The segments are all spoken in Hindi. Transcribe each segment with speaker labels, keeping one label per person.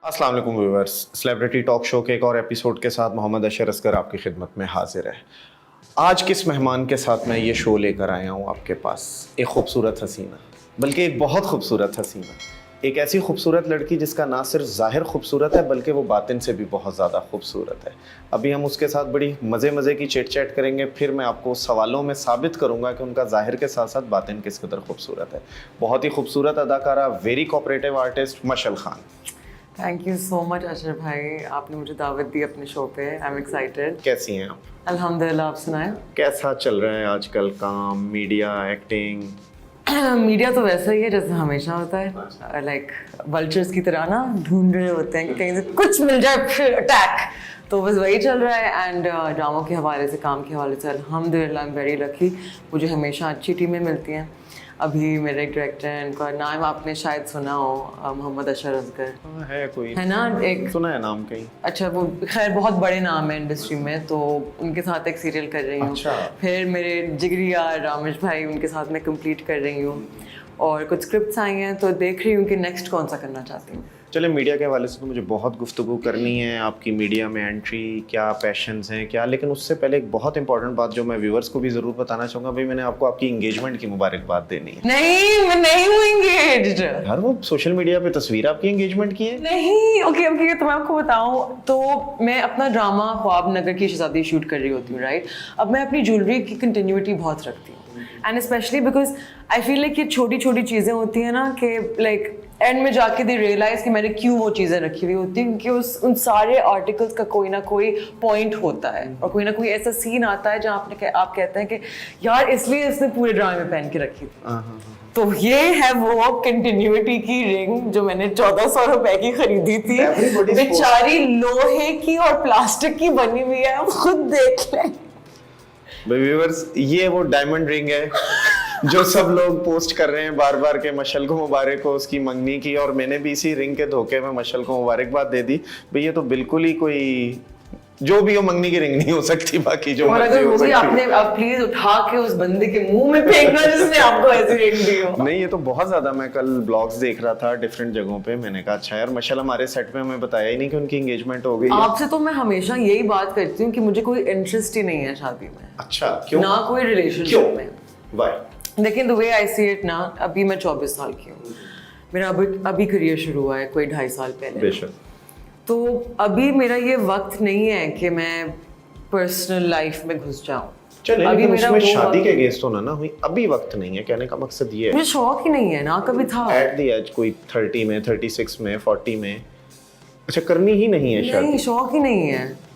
Speaker 1: अस्सलाम वालेकुम व्यूअर्स, सेलिब्रिटी टॉक शो के एक और एपिसोड के साथ मोहम्मद अशर असगर आपकी खिदमत में हाजिर है। आज किस मेहमान के साथ मैं ये शो लेकर आया हूँ आपके पास? एक खूबसूरत हसीना, बल्कि एक बहुत खूबसूरत हसीना, एक ऐसी खूबसूरत लड़की जिसका ना सिर्फ ज़ाहिर खूबसूरत है बल्कि वो बातिन से भी बहुत ज़्यादा खूबसूरत है। अभी हम उसके साथ बड़ी मज़े की चिट चैट करेंगे, फिर मैं आपको सवालों में साबित करूंगा कि उनका ज़ाहिर के साथ साथ बातिन किस कदर खूबसूरत है। बहुत ही खूबसूरत अदाकारा, very cooperative artist Mashal Khan.
Speaker 2: Thank you so much Ashar भाई, आपने मुझे दावत दी अपने शो पे। I am excited.
Speaker 1: कैसी हैं आप?
Speaker 2: अल्हम्दुलिल्लाह, आप सुनाएं।
Speaker 1: कैसा चल रहा है आजकल काम, मीडिया, एक्टिंग?
Speaker 2: मीडिया तो वैसा ही है जैसे हमेशा होता है, लाइक वल्चर्स की तरह ना ढूंढ रहे होते हैं कि कहीं से कुछ मिल जाए फिर अटैक। तो बस वही चल रहा है। एंड ड्रामों के हवाले से, काम के हवाले से अल्हम्दुलिल्लाह आई एम वेरी लकी। मुझे हमेशा अच्छी टीमें मिलती हैं। अभी मेरे एक डायरेक्टर हैं, इनका नाम आपने शायद सुना हो, मोहम्मद अशर असगर
Speaker 1: है कोई?
Speaker 2: है ना, एक
Speaker 1: सुना है नाम कहीं।
Speaker 2: अच्छा, वो खैर बहुत बड़े नाम है इंडस्ट्री में, तो उनके साथ एक सीरियल कर रही हूँ।
Speaker 1: अच्छा।
Speaker 2: फिर मेरे जिगरी यार रामेश भाई, उनके साथ मैं कंप्लीट कर रही हूँ। और कुछ स्क्रिप्ट्स आई हैं तो देख रही हूँ कि नेक्स्ट कौन सा करना चाहती हूँ।
Speaker 1: चले, मीडिया के हवाले से तो मुझे बहुत गुफ्तगू करनी है, आपकी मीडिया में एंट्री, क्या पैशंस हैं क्या, लेकिन उससे पहले एक बहुत इंपॉर्टेंट बात जो मैं व्यूअर्स को भी ज़रूर बताना चाहूँगा। भाई, मैंने आपको आपकी इंगेजमेंट की मुबारकबाद देनी है।
Speaker 2: नहीं, मैं नहीं हूँ एंगेज्ड।
Speaker 1: यार, वो सोशल मीडिया पे तस्वीर आपकी एंगेजमेंट की है।
Speaker 2: नहीं, ओके, तो मैं आपको बताऊं तो मैं अपना ड्रामा ख्वाब नगर की शहजादी शूट कर रही होती हूँ, राइट। अब मैं अपनी ज्वेलरी की कंटिन्यूटी बहुत रखती हूँ, and specially because I feel like ये छोटी छोटी चीज़ें होती हैं ना कि लाइक एंड में जाके दे रियलाइज कि मैंने क्यों वो चीज़ें रखी हुई होती हैं, क्योंकि उन सारे आर्टिकल्स का कोई ना कोई पॉइंट होता है और कोई ना कोई ऐसा सीन आता है जहाँ आप कहते हैं कि यार इसलिए इसने पूरे ड्रामे में पहन के रखी थी। तो ये है वो कंटिन्यूटी की रिंग जो मैंने 1400 रुपए की खरीदी थी। बेचारी लोहे की और प्लास्टिक की बनी हुई है, आप खुद देख लें।
Speaker 1: व्यूअर्स, ये वो डायमंड रिंग है जो सब लोग पोस्ट कर रहे हैं बार बार के मशल को मुबारक हो उसकी मंगनी की, और मैंने भी इसी रिंग के धोखे में मशल को मुबारकबाद दे दी। भाई, ये तो बिल्कुल ही कोई जो भी हो मंगनी की रिंग नहीं हो सकती, बाकी जो
Speaker 2: और अगर वो भी आपने आप प्लीज उठा के उस बंदे के मुंह में फेंकना जिसने आपको ऐसी रिंग दी हो।
Speaker 1: नहीं, ये तो बहुत ज्यादा, मैं कल ब्लॉग्स देख रहा था डिफरेंट जगहों पे, मैंने कहा अच्छा यार, मशल हमारे सेट में हमें बताया ही नहीं कि उनकी एंगेजमेंट हो गई है।
Speaker 2: आपसे तो मैं हमेशा यही बात करती हूँ कि मुझे कोई इंटरेस्ट ही नहीं है शादी में।
Speaker 1: अच्छा, क्यों?
Speaker 2: ना कोई रिलेशनशिप में।
Speaker 1: व्हाई?
Speaker 2: लेकिन the way I see it ना, अभी मैं 24 साल की हूँ, मेरा अभी करियर शुरू हुआ है कोई 2.5 साल पहले।
Speaker 1: बेशक।
Speaker 2: तो अभी मेरा ये वक्त नहीं है कि मैं पर्सनल लाइफ में घुस जाऊं।
Speaker 1: चले,
Speaker 2: अभी
Speaker 1: लेकिन
Speaker 2: मेरा
Speaker 1: उसमें
Speaker 2: वो
Speaker 1: शादी
Speaker 2: वक्त-
Speaker 1: के अगेंस्ट होना ना हुई, अभी वक्त नहीं है, कहने का मकसद ये है।
Speaker 2: मुझे शौक ही नहीं है ना, कभी था।
Speaker 1: एट द एज कोई 30 में, 36 में, 40 में, अच्छा करनी ही नहीं है
Speaker 2: नहीं,
Speaker 1: शादी?
Speaker 2: शौक ही नहीं है।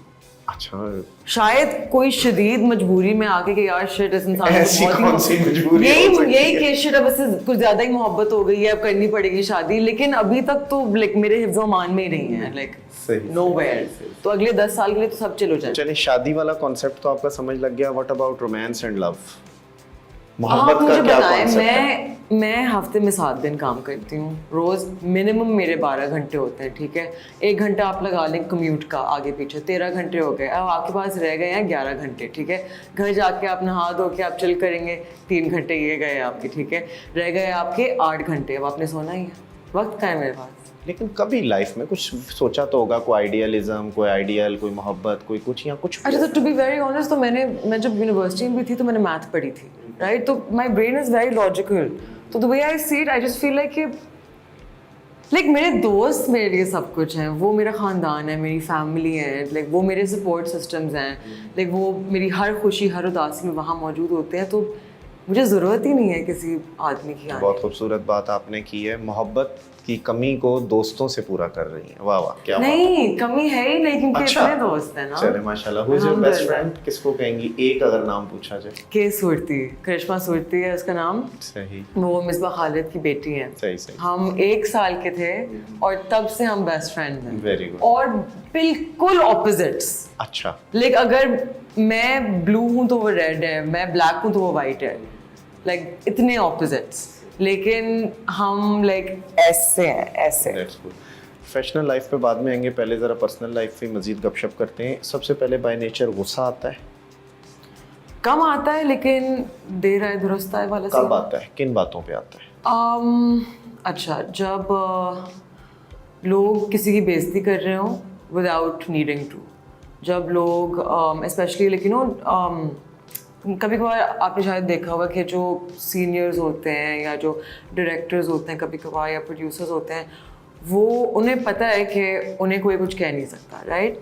Speaker 1: अच्छा,
Speaker 2: शायद कोई शदीद मजबूरी में आके कि यार शिट, इस इंसान को
Speaker 1: ऐसी
Speaker 2: बहुत ही-
Speaker 1: कौन सी मजबूरी हो सकती
Speaker 2: यही
Speaker 1: है?
Speaker 2: कि शिट अब इससे कुछ ज्यादा ही मोहब्बत हो गई है, अब करनी पड़ेगी शादी। लेकिन अभी तक तो लाइक मेरे हिफ्ज़ मान में ही नहीं है, लाइक
Speaker 1: सही।
Speaker 2: नोवेयर। तो अगले 10 साल के लिए तो सब चलो जाए।
Speaker 1: चलिए, शादी वाला कॉन्सेप्ट तो आपका समझ लग गया। What about romance and love?
Speaker 2: आप
Speaker 1: मोहब्बत
Speaker 2: मुझे
Speaker 1: का क्या
Speaker 2: बताएं,
Speaker 1: कॉन्सेप्ट है?
Speaker 2: मैं हफ्ते में 7 दिन काम करती हूँ, रोज मिनिमम मेरे 12 घंटे होते हैं, ठीक है। 1 घंटा आप लगा लें कम्यूट का, आगे पीछे 13 घंटे हो गए। अब आपके पास रह गए हैं 11 घंटे, ठीक है। घर जाके आप नहा धो के आप चिल करेंगे, 3 घंटे ये गए आपके, ठीक है। रह गए आपके 8 घंटे, अब आपने सोना ही है, वक्त का है मेरे पास।
Speaker 1: लेकिन कभी लाइफ में कुछ सोचा तो होगा, कोई आइडियलिज्म, कोई आइडियल, कोई मोहब्बत, कोई कुछ या कुछ?
Speaker 2: अच्छा, तो टू बी वेरी ऑनेस्ट, तो मैं जब यूनिवर्सिटी में भी थी तो मैंने मैथ पढ़ी थी, राइट। तो my brain is very logical. तो the way I see it, I just feel like मेरे दोस्त मेरे लिए सब कुछ हैं, वो मेरा ख़ानदान है, मेरी फैमिली है, लाइक वो मेरे सपोर्ट सिस्टम्स हैं, लाइक वो मेरी हर खुशी हर उदासी में वहाँ मौजूद होते हैं। तो मुझे ज़रूरत ही नहीं है किसी आदमी की आने
Speaker 1: बहुत खूबसूरत बात आपने की है, मोहब्बत की कमी को दोस्तों से पूरा कर रही हैं। वाह वाह, क्या बात।
Speaker 2: नहीं, कमी है ही नहीं, क्योंकि
Speaker 1: अच्छा।
Speaker 2: इतने दोस्त हैं ना।
Speaker 1: चले माशाल्लाह। Who is your best friend? किसको कहेंगी एक अगर नाम पूछा जाए?
Speaker 2: के सूरती, करिश्मा सूरती है उसका नाम।
Speaker 1: सही
Speaker 2: वो मिसबा खालिद की बेटी है।
Speaker 1: सही सही।
Speaker 2: हम 1 साल के थे और तब से हम बेस्ट फ्रेंड हैं।
Speaker 1: Very good.
Speaker 2: और बिल्कुल ऑपोजिट्स।
Speaker 1: अच्छा,
Speaker 2: लाइक अगर मैं ब्लू हूँ तो वो रेड है, मैं ब्लैक हूँ तो वो वाइट है, लाइक इतने ऑपोजिट्स, लेकिन हम लाइक ऐसे हैं, ऐसे।
Speaker 1: That's good. प्रोफेशनल लाइफ पे बाद में आएंगे, पहले ज़रा पर्सनल लाइफ पे मज़ीद गपशप करते हैं। सबसे पहले बाय नेचर गुस्सा आता है?
Speaker 2: कम आता है, लेकिन देर आए दुरुस्त आए वाला
Speaker 1: कब आता है, किन बातों पे आता है?
Speaker 2: अच्छा, जब लोग किसी की बेइज्जती कर रहे हो विदाउट नीडिंग टू, जब लोग स्पेशली लेकिन कभी कभार आपने शायद देखा होगा कि जो सीनियर्स होते हैं या जो डायरेक्टर्स होते हैं कभी कभार या प्रोड्यूसर्स होते हैं, वो उन्हें पता है कि उन्हें कोई कुछ कह नहीं सकता, राइट,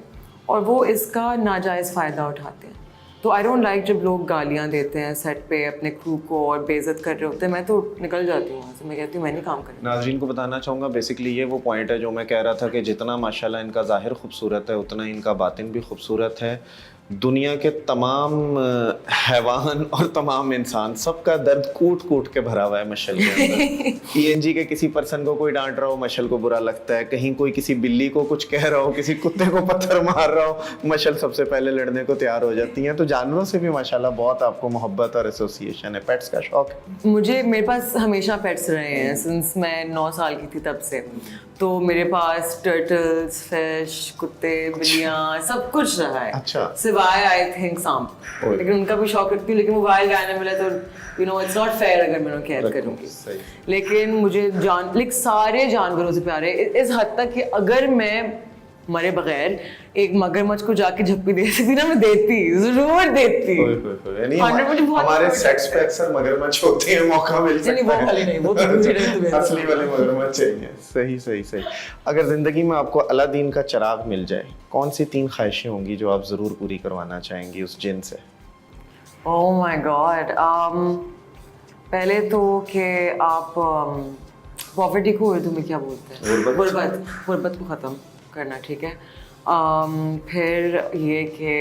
Speaker 2: और वो इसका नाजायज़ फ़ायदा उठाते हैं। तो आई डोंट लाइक जब लोग गालियाँ देते हैं सेट पे अपने क्रू को और बेइज्जत कर रहे होते हैं, मैं तो निकल जाती हूँ वहाँ से, मैं कहती हूँ मैं नहीं काम करना।
Speaker 1: नाज़रीन को बताना चाहूँगा बेसिकली ये वो पॉइंट है जो मैं कह रहा था कि जितना माशाल्लाह इनका ज़ाहिर खूबसूरत है उतना इनका बातिन भी खूबसूरत है। दुनिया के तमाम हैवान और तमाम इंसान सबका दर्द कूट कूट के भरा हुआ है मशल के अंदर। पीएनजी के किसी पर्सन को कोई डांट रहा हो मशल को बुरा लगता है, कहीं कोई किसी बिल्ली को कुछ कह रहा हो, किसी कुत्ते को पत्थर मार रहा हो, मशल सबसे पहले लड़ने को तैयार हो जाती हैं। तो जानवरों से भी माशाल्लाह बहुत आपको मोहब्बत और एसोसिएशन है, पेट्स का शौक है?
Speaker 2: मुझे मेरे पास हमेशा पेट्स रहे हैं सिंस मैं 9 साल की थी तब से, तो मेरे पास टर्टल्स, फिश, कुत्ते, बिल्लियाँ सब कुछ रहा है।
Speaker 1: अच्छा।
Speaker 2: सिवाय आई थिंक सांप, लेकिन उनका भी शौक रखती हूँ, लेकिन वो वाइल्ड एनिमल है तो you know it's not fair अगर मैं उन्हें केयर करूँगी। लेकिन मुझे सारे जानवरों से प्यार है इस हद तक कि अगर मैं मरे बगैर एक मगरमच्छ को जाके झप्पी दे सकती ना, मैं देती, जरूर देती।
Speaker 1: यानी हमारे सेट्स पे अक्सर मगरमच्छ होते हैं, मौका मिल सकता है।
Speaker 2: वो वाले नहीं, वो तो
Speaker 1: असली वाले मगरमच्छ चाहिए। सही सही सही। अगर जिंदगी में आपको अलादीन का चिराग मिल जाए, कौन सी 3 ख्वाहिशें होंगी जो आप जरूर पूरी करवाना चाहेंगी उस जिन से?
Speaker 2: ओह माय गॉड, पहले तो कि आप पॉवर्टी को उर्दू में क्या बोलते हैं, गुर्बत को ख़त्म करना, ठीक है। फिर ये कि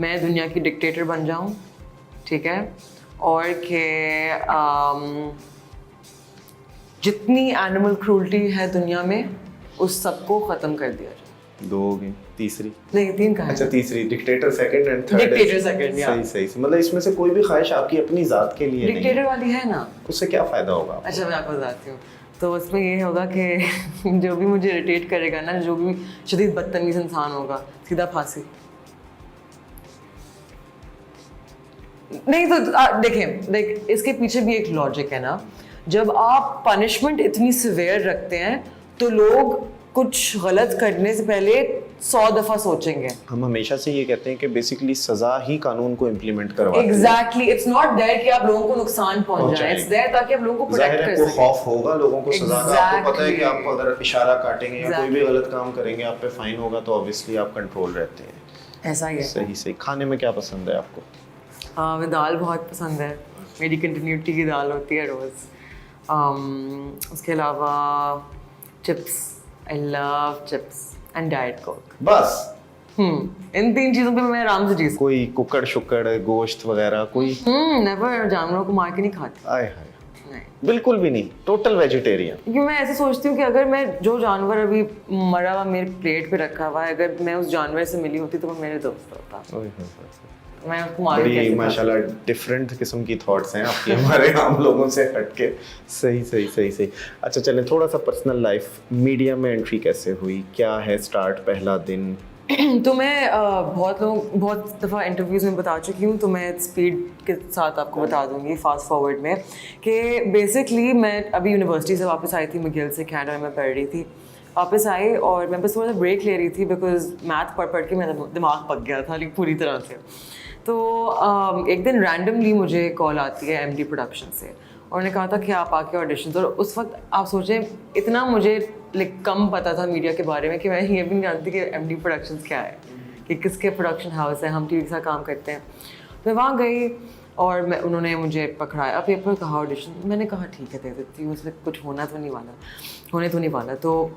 Speaker 2: मैं दुनिया की डिक्टेटर बन जाऊं, ठीक है, और कि जितनी एनिमल क्रूल्टी है दुनिया में उस सबको ख़त्म कर दिया जाए।
Speaker 1: 2 होगी, तीसरी
Speaker 2: नहीं 3 कहा।
Speaker 1: अच्छा तीसरी, dictator second and third.
Speaker 2: Dictator second, या
Speaker 1: सही सही। मतलब इसमें से कोई भी ख्वाहिश आपकी अपनी ज़ात के लिए नहीं?
Speaker 2: डिक्टेटर वाली है ना,
Speaker 1: उससे क्या फ़ायदा होगा?
Speaker 2: अच्छा मैं आपको बताती हूँ। तो उसमें ये होगा कि जो भी मुझे इरिटेट करेगा ना, जो भी शदीद बदतमीज़ इंसान होगा, सीधा फांसी। नहीं तो देखें इसके पीछे भी एक लॉजिक है ना, जब आप पनिशमेंट इतनी सिवियर रखते हैं तो लोग कुछ गलत करने से पहले 100 दफ़ा सोचेंगे।
Speaker 1: हम हमेशा से ये कहते हैं कि बेसिकली सजा ही कानून को इम्प्लीमेंट करवाती है।
Speaker 2: एग्जैक्टली, इट्स नॉट देयर कि आप लोगों को नुकसान पहुंचाएं, इट्स देयर ताकि आप लोगों को प्रोटेक्ट कर सकें।
Speaker 1: खौफ होगा लोगों को सजा का। आपको पता है कि आप अगर इशारा काटेंगे या कोई भी गलत काम करेंगे आप पे फाइन होगा, तो ऑब्वियसली आप कंट्रोल रहते हैं।
Speaker 2: ऐसा ही है।
Speaker 1: सही सही। खाने में क्या पसंद है आपको?
Speaker 2: मैं दाल बहुत पसंद है, मेरी कंटिन्यूटी की दाल होती है रोज़। उसके अलावा chips, I love chips and diet Coke.
Speaker 1: बस
Speaker 2: इन 3 चीज़ों पे मैं आराम से जी सकती।
Speaker 1: कोई कुकड़ शुक्कड़ गोश्त वगैरह कोई?
Speaker 2: नेवर, जानवरों को मार के नहीं खाती।
Speaker 1: आए हाय, बिल्कुल भी नहीं, टोटल वेजिटेरियन।
Speaker 2: क्योंकि मैं ऐसे सोचती हूँ कि अगर मैं जो जानवर अभी मरा हुआ मेरे प्लेट पे रखा हुआ है, अगर मैं उस जानवर से मिली होती तो वो मेरे दोस्त होता। मैं उसको मार के
Speaker 1: बड़ी माशाल्लाह डिफरेंट किस्म की थॉट्स हैं आपकी हमारे आम लोगों से हटके। सही सही सही सही। अच्छा चलें थोड़ा सा पर्सनल लाइफ, मीडिया में एंट्री कैसे हुई, क्या है स्टार्ट, पहला दिन?
Speaker 2: तो मैं बहुत दफ़ा इंटरव्यूज़ में बता चुकी हूँ, तो मैं स्पीड के साथ आपको बता दूँगी फास्ट फॉरवर्ड में कि बेसिकली मैं अभी यूनिवर्सिटी से वापस आई थी, McGill से, कनाडा में पढ़ रही थी। वापस आई और मैं बस थोड़ा सा ब्रेक ले रही थी बिकॉज मैथ पढ़ के मेरा दिमाग पक गया था पूरी तरह से। तो एक दिन रैंडमली मुझे कॉल आती है MD प्रोडक्शन से, और उन्होंने कहा था कि आप आके ऑडिशन दो। उस वक्त आप सोचें इतना मुझे कम पता था मीडिया के बारे में कि मैं ये भी नहीं जानती कि MD प्रोडक्शंस क्या है, कि किसके प्रोडक्शन हाउस है, हम टीवी के साथ काम करते हैं। मैं वहाँ गई और उन्होंने मुझे पकड़ाया, पेपर कहा ऑडिशन, मैंने कहा ठीक है दे देती हूँ, उसमें कुछ होने तो नहीं वाला। तो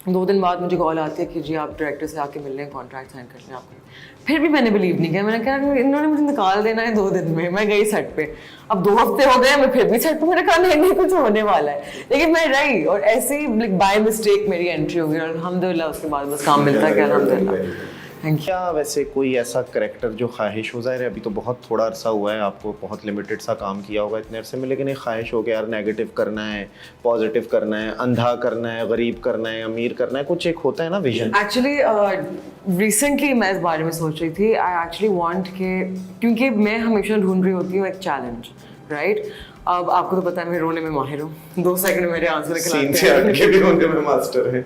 Speaker 2: 2 दिन बाद मुझे कॉल आती है कि जी आप डायरेक्टर से आके मिल लें, कॉन्ट्रैक्ट साइन कर लें आपको। फिर भी मैंने बिलीव नहीं किया, मैंने कहा इन्होंने मुझे निकाल देना है 2 दिन में। मैं गई सेट पे, अब 2 हफ्ते हो गए, मैं फिर भी सेट पे, मैंने कहा नहीं कुछ होने वाला है, लेकिन मैं रही और ऐसे ही बाय मिस्टेक मेरी एंट्री हो गई और अल्हम्दुलिल्लाह उसके बाद बस काम मिलता गया, अल्हम्दुलिल्लाह।
Speaker 1: क्या वैसे कोई ऐसा करैक्टर जो ख्वाहिश हो, ज़ाहिर है अभी तो बहुत थोड़ा अरसा हुआ है, आपको बहुत लिमिटेड सा काम किया होगा इतने अरसे में, लेकिन एक ख्वाहिश हो कि यार नेगेटिव करना है, पॉजिटिव करना है, अंधा करना है, गरीब करना है, अमीर करना है, कुछ एक होता है ना विजन?
Speaker 2: एक्चुअली रिसेंटली मैं इस बारे में सोच रही थी, आई एक्चुअली वांट के, क्योंकि मैं हमेशा ढूंढ रही होती हूँ एक चैलेंज, राइट? अब आपको तो पता है मैं रोने में माहिर हूँ, 2 सेकंड मेरे आंसर निकल आते हैं।
Speaker 1: सीन से हटके भी रोने में मास्टर है।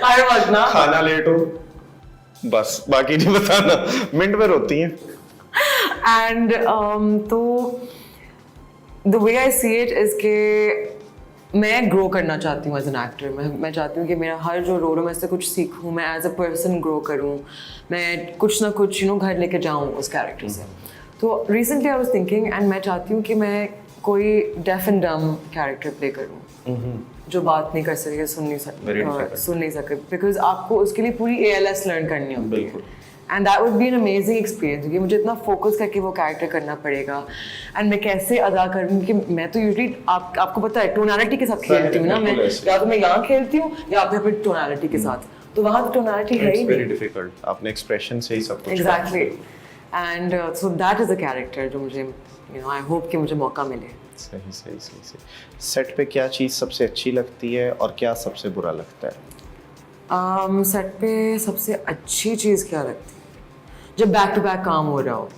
Speaker 2: हर वक्त ना।
Speaker 1: खाना लेट हो बस, बाकी नहीं बताना, मिनट में रोती हैं।
Speaker 2: एंड तो the way I see it is के मैं ग्रो करना चाहती हूँ एज एन एक्टर। मैं चाहती हूँ कि मेरा हर जो रोल है मैं इससे कुछ सीखूँ, मैं एज अ पर्सन ग्रो करूँ, मैं कुछ ना कुछ घर लेके जाऊँ उस कैरेक्टर से। तो recently I was thinking and मैं चाहती हूँ कि मैं कोई डेफ एंड डम कैरेक्टर प्ले करूँ जो बात नहीं कर सके, सुन नहीं सके, बिकॉज आपको उसके लिए पूरी ALS लर्न करनी होती है। And that would be an amazing experience, क्योंकि मुझे इतना फोकस करके वो कैरेक्टर करना पड़ेगा। एंड मैं कैसे अदा करूँ कि मैं तो यूजली आपको पता है टोनालिटी के साथ खेलती हूँ ना, मैं या तो मैं यहाँ खेलती हूँ या फिर अपनी टोनालिटी के साथ, तो वहाँ तो टोनालिटी है ही नहीं।
Speaker 1: डिफिकल्ट, आपने एक्सप्रेशन से ही सब कुछ।
Speaker 2: Exactly, and so that is a character जो मुझे आई होप कि मुझे मौका मिले।
Speaker 1: सही सही सही सही। सेट पे क्या चीज़ सबसे अच्छी लगती है और क्या सबसे बुरा लगता है?
Speaker 2: सेट पे सबसे अच्छी चीज़ क्या लगती है? जब बैक टू बैक काम हो रहा हो।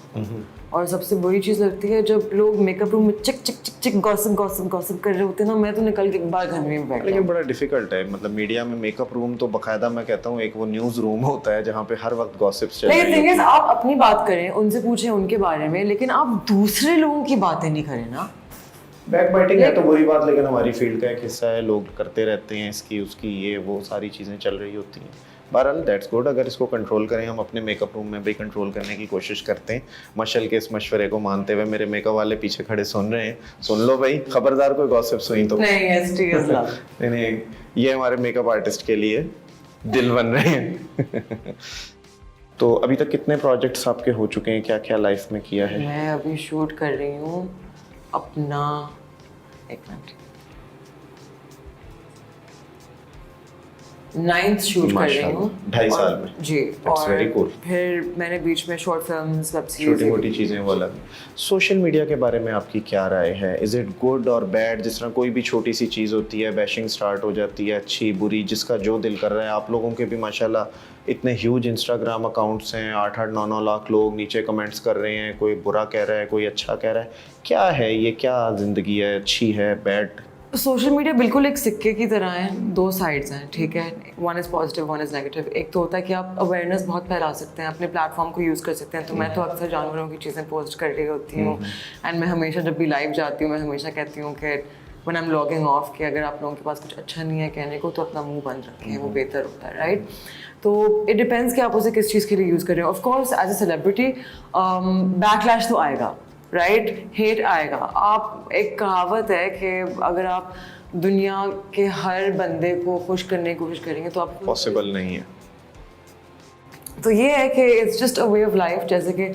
Speaker 2: और सबसे बुरी चीज़ लगती है जब लोग मेकअप रूम में चिक चिक चिक चिक गॉसिप कर रहे होते हैं ना, मैं तो निकल के एक बार घर में बैठ
Speaker 1: लेकिन बड़ा डिफिकल्ट है, मतलब मीडिया में मेकअप रूम तो बकायदा मैं कहता हूँ एक वो न्यूज़ रूम होता है जहाँ पे हर वक्त गॉसिप्स चल रही
Speaker 2: लेकिन थिंग इज आप अपनी बात करें, उनसे पूछें उनके बारे में, लेकिन आप दूसरे लोगों की बातें नहीं करें ना।
Speaker 1: बैक बाइटिंग है तो बुरी बात, लेकिन हमारी फील्ड का एक हिस्सा है, लोग करते रहते हैं इसकी उसकी ये वो सारी चीज़ें चल रही होती हैं। बहरहाल दैट्स गुड, अगर इसको कंट्रोल करें, हम अपने मेकअप रूम में भी कंट्रोल करने की कोशिश करते हैं मशल के इस मशवरे को मानते हुए। मेरे मेकअप वाले पीछे खड़े सुन रहे हैं, सुन लो भाई, खबरदार कोई गॉसिप्स हुई तो।
Speaker 2: नहीं,
Speaker 1: नहीं, ये हमारे मेकअप आर्टिस्ट के लिए दिल बन रहे हैं। तो अभी तक कितने प्रोजेक्ट्स आपके हो चुके हैं, क्या क्या लाइफ में किया है?
Speaker 2: मैं अभी शूट कर रही हूँ अपना, एक मिनट, 9th शूट कर रही हूँ
Speaker 1: 2.5 साल में
Speaker 2: जी।
Speaker 1: That's very cool.
Speaker 2: फिर मैंने बीच में शॉर्ट फिल्म्स, वेब सीरीज,
Speaker 1: छोटी मोटी चीज़ें वो अलग। सोशल मीडिया के बारे में आपकी क्या राय है? इज़ इट गुड और बैड? जिस तरह कोई भी छोटी सी चीज़ होती है बैशिंग स्टार्ट हो जाती है, अच्छी बुरी, जिसका जो दिल कर रहा है। आप लोगों के भी माशाल्लाह इतने ह्यूज इंस्टाग्राम अकाउंट्स हैं, 8-8, 9-9 लाख लोग नीचे कमेंट्स कर रहे हैं, कोई बुरा कह रहा है, कोई अच्छा कह रहा है। क्या है ये, क्या ज़िंदगी है, अच्छी है, बैड?
Speaker 2: सोशल मीडिया बिल्कुल एक सिक्के की तरह है, दो साइड्स हैं, ठीक है, one is positive, one is negative. एक तो होता है कि आप अवेयरनेस बहुत फैला सकते हैं, अपने प्लेटफॉर्म को यूज़ कर सकते हैं। तो मैं तो अक्सर जानवरों की चीज़ें पोस्ट कर रही होती हूँ, एंड मैं हमेशा जब भी लाइव जाती हूँ मैं हमेशा कहती हूँ कि when I am logging off कि अगर आप लोगों के पास कुछ अच्छा नहीं है कहने को तो अपना मुंह बंद रखें, वो बेहतर होता है, राइट? तो इट डिपेंड्स कि आप उसे किस चीज़ के लिए यूज़ कर रहे हो। Of course as a celebrity backlash तो आएगा, राइट? हेट आएगा। आप, एक कहावत है कि अगर आप दुनिया के हर बंदे को खुश करने की कोशिश करेंगे तो आप
Speaker 1: पॉसिबल नहीं है।
Speaker 2: तो ये है कि it's just a way of life. जैसे कि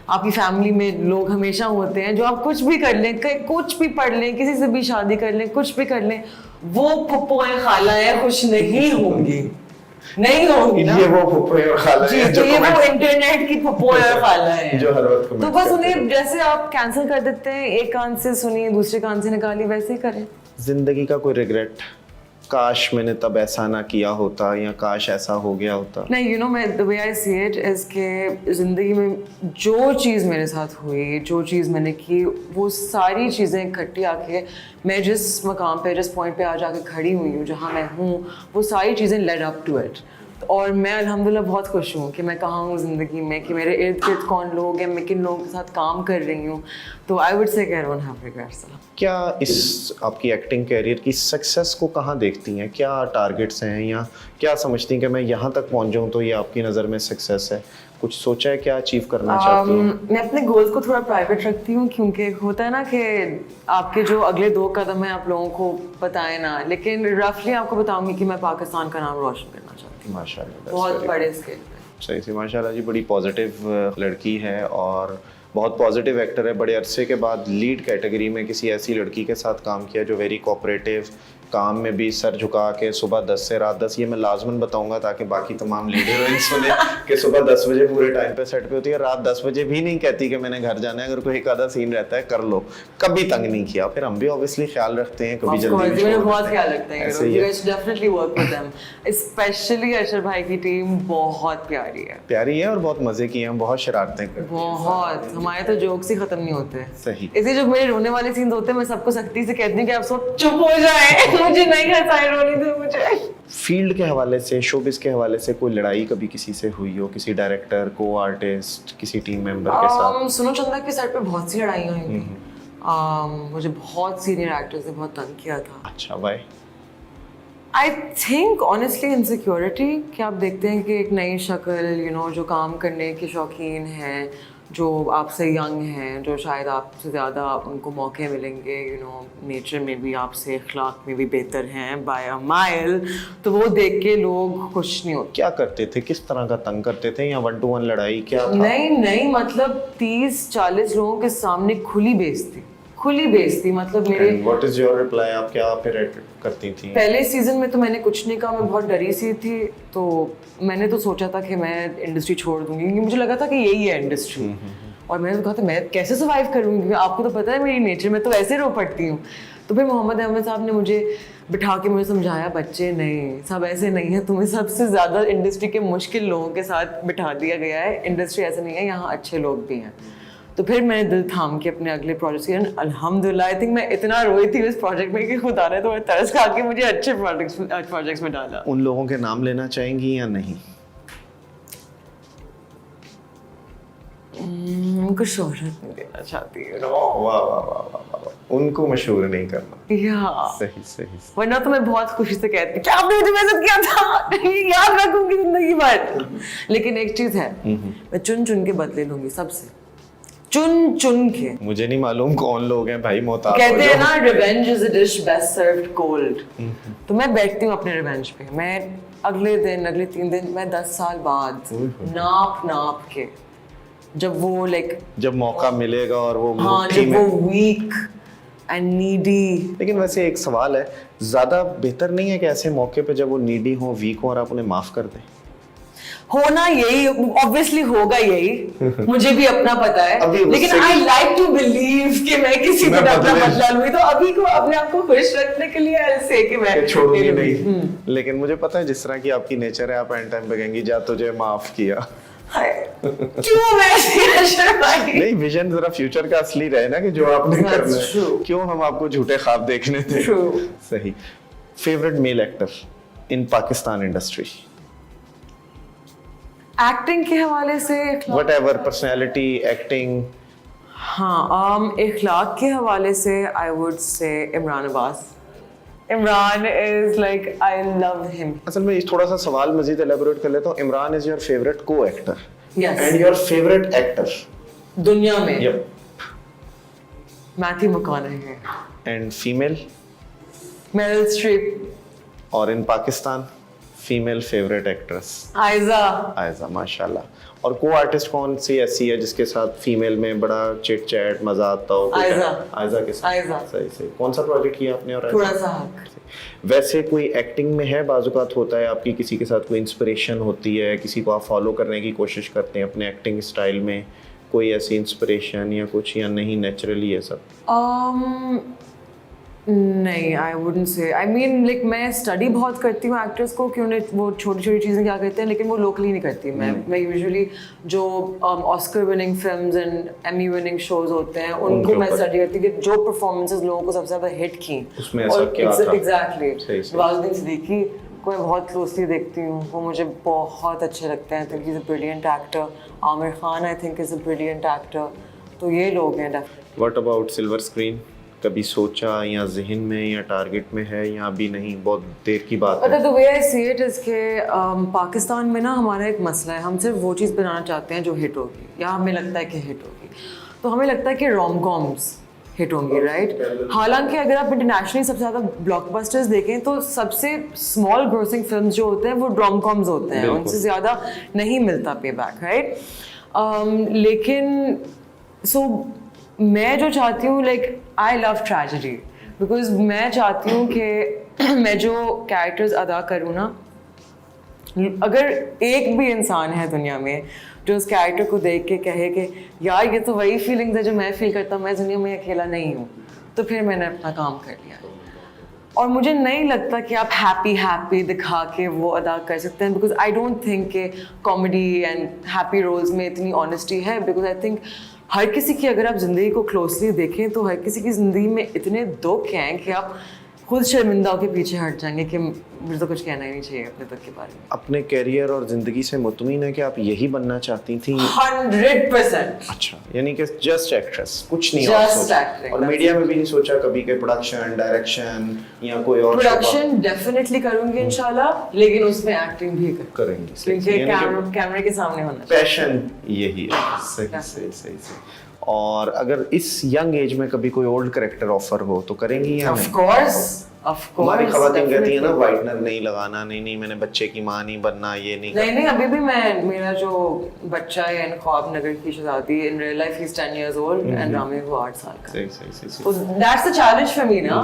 Speaker 2: आपकी फैमिली में लोग हमेशा होते हैं जो आप कुछ भी कर लें, कुछ भी पढ़ लें, किसी से भी शादी कर लें, कुछ भी कर लें, वो फुप्पोएं खालाएं खुश नहीं होंगी, नहीं होंगी ना।
Speaker 1: ये वो फुप्पोएं और खालाएं
Speaker 2: जी, तो ये वो इंटरनेट की फुप्पोएं और खालाएं हैं
Speaker 1: जो हर वक्त
Speaker 2: तो बस उन्हें जैसे आप कैंसिल कर देते हैं, एक कान से सुनिए दूसरे कान से निकाली, वैसे ही करें।
Speaker 1: जिंदगी का कोई रिग्रेट, काश मैंने तब ऐसा ना किया होता या काश ऐसा हो गया होता?
Speaker 2: नहीं, यू नो, मैं the way I see it is के ज़िंदगी में जो चीज़ मेरे साथ हुई, जो चीज़ मैंने की, वो सारी चीज़ें इकट्ठी आके मैं जिस मकाम पे, जिस पॉइंट पे आज आके खड़ी हुई हूँ, जहाँ मैं हूँ, वो सारी चीज़ें लेड अप टू इट। और मैं अल्हम्दुलिल्लाह बहुत खुश हूँ कि मैं कहाँ हूँ ज़िंदगी में, कि मेरे इर्द गिर्द कौन लोग हैं, मैं किन लोगों के साथ काम कर रही हूँ। तो I would say I don't have regrets.
Speaker 1: क्या इस आपकी एक्टिंग कैरियर की सक्सेस को कहाँ देखती हैं? क्या टारगेट्स हैं या क्या समझती हैं कि मैं यहाँ तक पहुँच जाऊँ तो ये आपकी नज़र में सक्सेस है? कुछ सोचा है क्या अचीव करना चाहती हैं?
Speaker 2: मैं अपने गोल्स को थोड़ा प्राइवेट रखती हूँ, क्योंकि होता है ना कि आपके जो अगले 2 कदम हैं आप लोगों को बताएं ना, लेकिन रफली आपको बताऊंगी कि मैं पाकिस्तान का नाम रोशन करना चाहती हूँ
Speaker 1: माशाल्लाह,
Speaker 2: बहुत बड़े स्केल पे।
Speaker 1: सही से माशाल्लाह जी, बड़ी पॉजिटिव लड़की है और बहुत पॉजिटिव एक्टर है। बड़े अरसे के बाद लीड कैटेगरी में किसी ऐसी लड़की के साथ काम किया जो वेरी कोऑपरेटिव, काम में भी सर झुका के सुबह 10 से रात 10, ये मैं लाजमन बताऊंगा ताकि बाकी तमाम लीड हीरोइन सुने कि सुबह 10 बजे पूरे टाइम पे सेट पे होती है, रात 10 बजे भी नहीं कहती कि मैंने घर जाना है, अगर कोई एक आधा सीन रहता है कर लो, कभी तंग नहीं किया। फिर हम भी ऑब्वियसली ख्याल रखते हैं, कभी जल्दी भी छोड़
Speaker 2: बहुत
Speaker 1: देते
Speaker 2: ख्याल
Speaker 1: हैं।
Speaker 2: रखते हैं,
Speaker 1: ऐसे ही
Speaker 2: यू
Speaker 1: है।
Speaker 2: Guys definitely work with them, specially Arshad भाई की टीम बहुत प्यारी है,
Speaker 1: प्यारी है और बहुत मजे की हैं, बहुत शरारतें करते हैं।
Speaker 2: बहुत। हमारे तो जोक्स ही खत्म नहीं होते।
Speaker 1: सही।
Speaker 2: इसी जो मेरे रोने वाले सीन्स होते हैं मैं सबको सख्ती से कहती हूँ कि आप सब चुप हो जाएं। मुझे नहीं हंसाए, रोने दो मुझे।
Speaker 1: फील्ड के हवाले से, शोबिस के हवाले से कोई लड़ाई कभी किसी से हुई हो, किसी डायरेक्टर, को आर्टिस्ट, किसी टीम मेंबर के साथ?
Speaker 2: सुनो चंदा के सेट पे बहुत सी लड़ाइयाँ हुई थी। मुझे बहुत सीनियर एक्टर्स ने बहुत तंग किया था।
Speaker 1: अच्छा, why?
Speaker 2: I think honestly insecurity, कि आप देखते हैं कि एक नई शक्ल जो काम करने के शौकीन हैं, जो आपसे यंग हैं, जो शायद आपसे ज़्यादा उनको मौके मिलेंगे, नेचर में भी आपसे, अखलाक में भी बेहतर हैं बाय अ माइल, तो वो देख के लोग खुश नहीं होते।
Speaker 1: क्या करते थे, किस तरह का तंग करते थे, या 1 to 1 लड़ाई क्या था?
Speaker 2: नहीं, मतलब 30-40 लोगों के सामने खुली बेइज्जती, मतलब मेरे।
Speaker 1: What is your reply? आप क्या फिर करती थी?
Speaker 2: पहले सीजन में तो मैंने कुछ नहीं कहा, मैं बहुत डरी सी थी, तो मैंने तो सोचा था कि मैं इंडस्ट्री छोड़ दूंगी, क्योंकि मुझे लगा था कि यही है इंडस्ट्री। और मैंने तो कहा था मैं कैसे सर्वाइव करूँगी, क्योंकि आपको तो पता है मेरी नेचर में तो ऐसे रो पड़ती हूँ। तो फिर मोहम्मद अहमद साहब ने मुझे बिठा के मुझे समझाया, बच्चे नहीं, सब ऐसे नहीं है, तुम्हें सबसे ज़्यादा इंडस्ट्री के मुश्किल लोगों के साथ बिठा दिया गया है, इंडस्ट्री ऐसे नहीं है, यहाँ अच्छे लोग भी हैं। तो फिर मैंने दिल थाम के अपने अगले प्रोजेक्ट किए। अल्हम्दुलिल्लाह, आई थिंक मैं इतना रोई थी उस प्रोजेक्ट में कि खुदा ने तो तरस खा के मुझे अच्छे प्रोजेक्ट्स में डाला।
Speaker 1: उन लोगों के नाम लेना चाहेंगी या नहीं?
Speaker 2: उनको शोहरत नहीं देना चाहती
Speaker 1: वाह, उनको मशहूर नहीं करना।
Speaker 2: या
Speaker 1: सही।
Speaker 2: वरना तो मैं बहुत खुशी से कहती क्या आपने मुझे बेइज्जत किया था, याद रखूंगी जिंदगी भर। लेकिन एक चीज है, मैं चुन के बदले लूंगी सबसे, चुन के।
Speaker 1: मुझे नहीं मालूम कौन लोग हैं भाई, मोहताज
Speaker 2: कहते हैं ना, revenge is a dish best served cold. तो मैं बैठती हूँ अपने रिवेंज पे, मैं अगले 3 दिन, मैं 10 साल बाद नाप के, जब वो
Speaker 1: जब मौका मिलेगा और वो
Speaker 2: हाँ, जब वो वीक एंड नीडी।
Speaker 1: लेकिन वैसे एक सवाल है, ज्यादा बेहतर नहीं है कि ऐसे मौके पे जब वो नीडी हो, वीक हो, और आप उन्हें माफ कर दें?
Speaker 2: होना यही, ऑब्वियसली होगा यही, मुझे भी अपना पता है, लेकिन आई लाइक टू बिलीव कि मैं किसी को अपना बदला लूंगी, तो अभी को अपने आप को खुश रखने के लिए ऐसे कि मैं
Speaker 1: छोड़ूंगी नहीं। लेकिन मुझे पता है जिस तरह की आपकी नेचर है, आप एंड टाइम पे कहेंगी जा तुझे माफ किया।
Speaker 2: क्यों मैं
Speaker 1: नहीं, विजन जरा फ्यूचर का असली रहे ना, कि जो आपने करना है, क्यों हम आपको झूठे ख्वाब देखने थे। सही। Favourite male actor in Pakistan industry?
Speaker 2: Acting के हवाले से
Speaker 1: व्हाटएवर, पर्सनालिटी, एक्टिंग।
Speaker 2: हाँ, इखलाक के हवाले से I would say Imran Abbas. Imran is like, I love him.
Speaker 1: असल में थोड़ा सा सवाल मजीद एलेबोरेट कर लेता हूँ। इमरान इज योर फेवरेट को actor
Speaker 2: and
Speaker 1: your favourite actor
Speaker 2: दुनिया में?
Speaker 1: Yup.
Speaker 2: Matthew McConaughey.
Speaker 1: And female?
Speaker 2: Meryl Streep.
Speaker 1: और in Pakistan female favourite actress? Ayeza, माशाल्लाह। और को आर्टिस्ट कौन सी ऐसी है जिसके साथ फीमेल में बड़ा चिट चैट मजा आता हो? आयजा के साथ। सही। कौन सा प्रोजेक्ट किया आपने? और
Speaker 2: थोड़ा सा हक।
Speaker 1: वैसे कोई एक्टिंग में है, बाजुकात होता है आपकी किसी के साथ कोई इंस्पिरेशन होती है, किसी को आप फॉलो करने की कोशिश करते हैं अपने एक्टिंग स्टाइल में, कोई ऐसी इंस्पिरेशन या कुछ, या नहीं नेचुरली है सब?
Speaker 2: नहीं, I wouldn't say. I mean like मैं स्टडी बहुत करती हूँ एक्टर्स को कि उन्हें वो छोटी चीज़ें क्या करते हैं, लेकिन वो लोकली नहीं करती। मैं यूजुअली जो Oscar winning films and Emmy winning shows होते हैं उनको मैं स्टडी करती हूँ कि जो परफॉर्मेंसेस लोगों को सबसे ज़्यादा हिट की
Speaker 1: उसमें ऐसा क्या था?
Speaker 2: एग्जैक्टली। नवाजुद्दीन सिद्दीकी को मैं बहुत क्लोजली देखती हूँ, वो मुझे बहुत अच्छे लगते हैं। I think is a brilliant actor. Aamir Khan I think is a brilliant actor. तो ये लोग हैं।
Speaker 1: What about silver screen? कभी सोचा या जहन में या टारगेट में है, या अभी नहीं, बहुत देर की बात है?
Speaker 2: The way I see it is के पाकिस्तान में ना हमारा एक मसला है, हम सिर्फ वो चीज़ बनाना चाहते हैं जो हिट होगी, या हमें लगता है कि हिट होगी। तो हमें लगता है कि रोम कॉम्स हिट होंगी, राइट? हालांकि अगर आप इंटरनेशनली सबसे ज़्यादा ब्लॉकबस्टर्स देखें तो सबसे स्मॉल ग्रोसिंग फिल्म जो होते हैं वो रोम कॉम्स होते हैं, उनसे ज़्यादा नहीं मिलता पे बैक, राइट? लेकिन मैं जो चाहती हूँ, like I love tragedy, because मैं चाहती हूँ कि मैं जो कैरेक्टर्स अदा करूँ ना, अगर एक भी इंसान है दुनिया में जो उस कैरेक्टर को देख के कहे कि यार ये तो वही फीलिंग्स है जो मैं फील करता हूँ, मैं दुनिया में अकेला नहीं हूँ, तो फिर मैंने अपना काम कर लिया। और मुझे नहीं लगता कि आप हैप्पी दिखा के वो अदा कर सकते हैं, बिकॉज आई डोंट थिंक कि कॉमेडी एंड हैप्पी रोल्स में इतनी ऑनेस्टी है। बिकॉज आई थिंक हर किसी की, अगर आप ज़िंदगी को क्लोजली देखें तो हर किसी की ज़िंदगी में इतने दुख हैं कि आप खुद शर्मिंदा होकर पीछे हट जाएंगे कि मुझे तो कुछ कहना ही नहीं चाहिए अपने तक के बारे में।
Speaker 1: अपने कैरियर और ज़िंदगी से मुतमिन है कि आप यही बनना चाहती थी?
Speaker 2: 100%।
Speaker 1: अच्छा, यानी कि जस्ट एक्ट्रेस, कुछ नहीं
Speaker 2: Just
Speaker 1: और सोचा?
Speaker 2: acting,
Speaker 1: और
Speaker 2: that's
Speaker 1: मीडिया में भी नहीं सोचा कभी के प्रोडक्शन, डायरेक्शन या कोई और
Speaker 2: प्रोडक्शन डेफिनेटली करूंगी इंशाल्लाह, लेकिन उसमें एक्टिंग भी
Speaker 1: करेंगी?
Speaker 2: क्योंकि कैमरे के सामने होना चाहिए।
Speaker 1: पैशन यही है। सही सही सही सही। और अगर इस यंग एज में कभी कोई ओल्ड कैरेक्टर ऑफर हो तो करेंगी या
Speaker 2: ऑफ
Speaker 1: नहीं?
Speaker 2: कोर्स
Speaker 1: हमारी खवातीन कहती है ना वाइटनर नहीं लगाना, नहीं नहीं मैंने बच्चे की माँ नहीं बनना, ये नहीं
Speaker 2: नहीं नहीं, अभी भी मैं, मेरा जो बच्चा है इन ख्वाब नगर की शहजादी, in real life he is 10 years old and रामे वो 8 साल का।
Speaker 1: सही सही सही
Speaker 2: तो that's the challenge for me ना,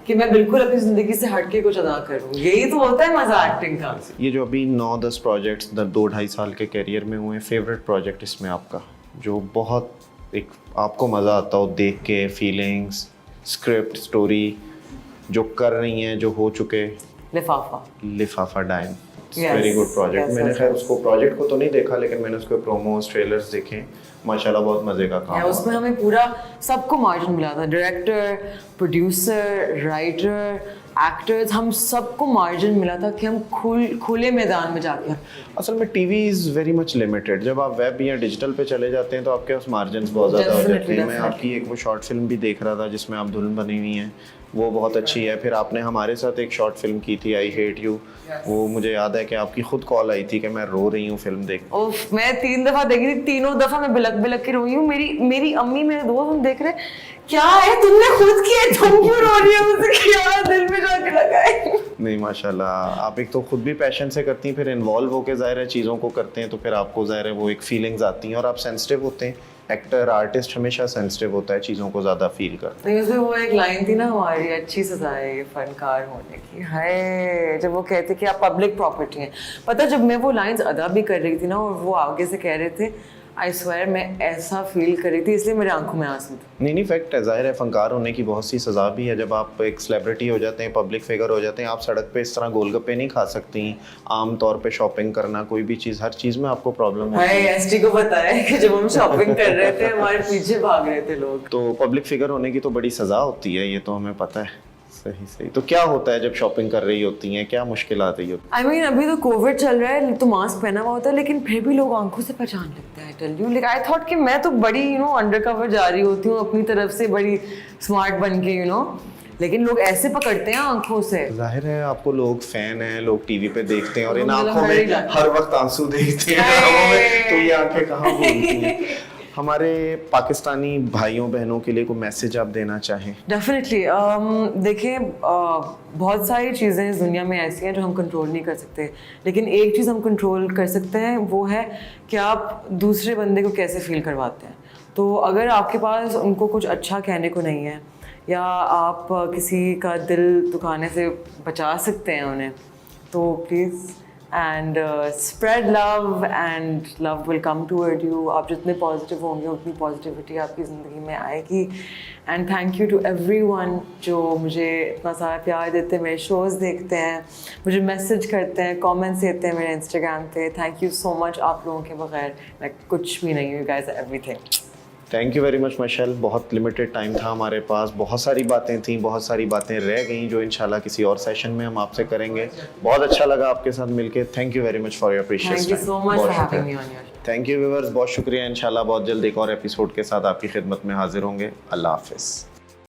Speaker 2: कि मैं बिल्कुल अपनी जिंदगी से हटके कुछ अदा करूं। यही तो होता है मजा एक्टिंग का।
Speaker 1: ये जो अभी 9-10 प्रोजेक्ट्स 2-2.5 साल के कैरियर में हुए, फेवरेट प्रोजेक्ट इसमें आपका जो बहुत एक आपको मज़ा आता हो देख के, फीलिंग्स, स्क्रिप्ट, स्टोरी जो कर रही हैं, जो हो चुके?
Speaker 2: लिफाफा।
Speaker 1: लिफाफा डाइन,
Speaker 2: Yes,
Speaker 1: very good project.
Speaker 2: yes,
Speaker 1: मैंने
Speaker 2: yes,
Speaker 1: खैर
Speaker 2: yes.
Speaker 1: उसको प्रोजेक्ट को तो नहीं देखा, लेकिन मैंने उसके प्रोमोस, ट्रेलर्स देखे, माशाल्लाह बहुत मज़े का काम
Speaker 2: है,
Speaker 1: हुआ।
Speaker 2: उसमें हमें पूरा सबको मार्जिन मिला था, डायरेक्टर, प्रोड्यूसर, राइटर, एक्टर्स, हम सबको मार्जिन मिला था कि हम खुले मैदान में जाकर।
Speaker 1: असल में TV is very much limited. जब आप वेब या डिजिटल पे चले जाते हैं तो आपके पास मार्जिन बहुत ज़्यादा हो जाते हैं। मैं
Speaker 2: Definitely.
Speaker 1: आपकी एक वो शॉर्ट फिल्म भी देख रहा था जिसमें आप दुल्हन बनी हुई हैं, वो बहुत अच्छी है। फिर आपने हमारे साथ एक शॉर्ट फिल्म की थी, आई हेट यू, वो मुझे याद है कि आपकी खुद कॉल आई थी कि मैं रो रही हूँ फिल्म देख।
Speaker 2: उफ, मैं 3 दफा देखी थी, तीनों दफा मैं बिलक बिलक के रोई हूँ। मेरी अम्मी, मेरे दोस्त हम देख रहे, क्या है तुमने खुद किया, तुम क्यों रो रही हो? मुझे क्या दिल में जाके लगा है।
Speaker 1: नहीं माशाल्लाह, आप एक तो खुद भी पैशन से करती हैं, फिर इन्वॉल्व होकर ज़ाहिर है चीज़ों को करते हैं तो फिर आपको ज़ाहिर है वो एक फीलिंग्स आती हैं और आप सेंसिटिव होते हैं। एक्टर, आर्टिस्ट हमेशा सेंसिटिव होता है, चीज़ों को ज़्यादा फील करता है।
Speaker 2: नहीं, उसमें वो एक लाइन थी ना हमारी, अच्छी सजा है ये फनकार होने की, हाय, जब वो कहते कि आप पब्लिक प्रॉपर्टी हैं। पता, जब मैं वो लाइंस अदा भी कर रही थी ना और वो आगे से कह रहे थे, आई स्वेयर मैं ऐसा फील कर रही थी, इसलिए मेरे आंखों में आंसू थे।
Speaker 1: नहीं फैक्ट है, ज़ाहिर है फनकार होने की बहुत सी सज़ा भी है। जब आप एक सेलिब्रिटी हो जाते हैं, पब्लिक फिगर हो जाते हैं, आप सड़क पे इस तरह गोलगप्पे नहीं खा सकती। आम तौर पे शॉपिंग करना, कोई भी चीज़, हर चीज़ में आपको प्रॉब्लम होती
Speaker 2: हाय,
Speaker 1: है।
Speaker 2: एसटी को पता है कि जब हम शॉपिंग कर रहे थे हमारे पीछे भाग रहे थे लोग।
Speaker 1: तो पब्लिक फिगर होने की तो बड़ी सज़ा होती है, ये तो हमें पता है। सही सही। तो क्या होता है जब शॉपिंग कर रही होती हैं, क्या मुश्किल आ रही होती
Speaker 2: आई मीन अभी तो कोविड चल रहा है तो मास्क पहना हुआ होता है, लेकिन फिर भी लोग आंखों से पहचान लगते हैं। I tell you, like I thought कि मैं तो बड़ी अंडरकवर जा रही होती हूँ अपनी तरफ से, बड़ी स्मार्ट बन के लेकिन लोग ऐसे पकड़ते हैं आंखों से।
Speaker 1: है? जाहिर है आपको लोग फैन हैं, लोग टीवी पे देखते हैं और इन
Speaker 2: मतलब
Speaker 1: आंखों
Speaker 2: very
Speaker 1: में
Speaker 2: lucky.
Speaker 1: हर वक्त आंसू देखते हैं आंखों में, तो ये आंखें कहाँ बोलती हैं? हमारे पाकिस्तानी भाइयों बहनों के लिए कोई मैसेज आप देना चाहें?
Speaker 2: डेफिनेटली देखिए, बहुत सारी चीज़ें इस दुनिया में ऐसी हैं जो हम कंट्रोल नहीं कर सकते, लेकिन एक चीज़ हम कंट्रोल कर सकते हैं, वो है कि आप दूसरे बंदे को कैसे फील करवाते हैं। तो अगर आपके पास उनको कुछ अच्छा कहने को नहीं है, या आप किसी का दिल दुखाने से बचा सकते हैं उन्हें, तो please and spread love and love will come toward you. आप जितने पॉजिटिव होंगे उतनी पॉजिटिविटी आपकी ज़िंदगी में आएगी। And thank you to everyone जो मुझे इतना सारा प्यार देते हैं, मेरे शोज़ देखते हैं, मुझे मैसेज करते हैं, कमेंट्स देते हैं मेरे इंस्टाग्राम पे। थैंक यू सो मच, आप लोगों के बगैर मैं कुछ भी नहीं हूँ। You guys are everything.
Speaker 1: Thank you very much Mashal. बहुत लिमिटेड टाइम था हमारे पास, बहुत सारी बातें थी, बहुत सारी बातें रह गई जो इंशाल्लाह किसी और सेशन में हम आपसे करेंगे। बहुत अच्छा लगा आपके साथ मिलके। Thank you very much for your precious
Speaker 2: thank you so much for having me on your show.
Speaker 1: Thank you viewers, बहुत शुक्रिया। इंशाल्लाह बहुत जल्द एक और एपिसोड के साथ आपकी खिदमत में हाजिर होंगे। अल्लाह हाफिज़।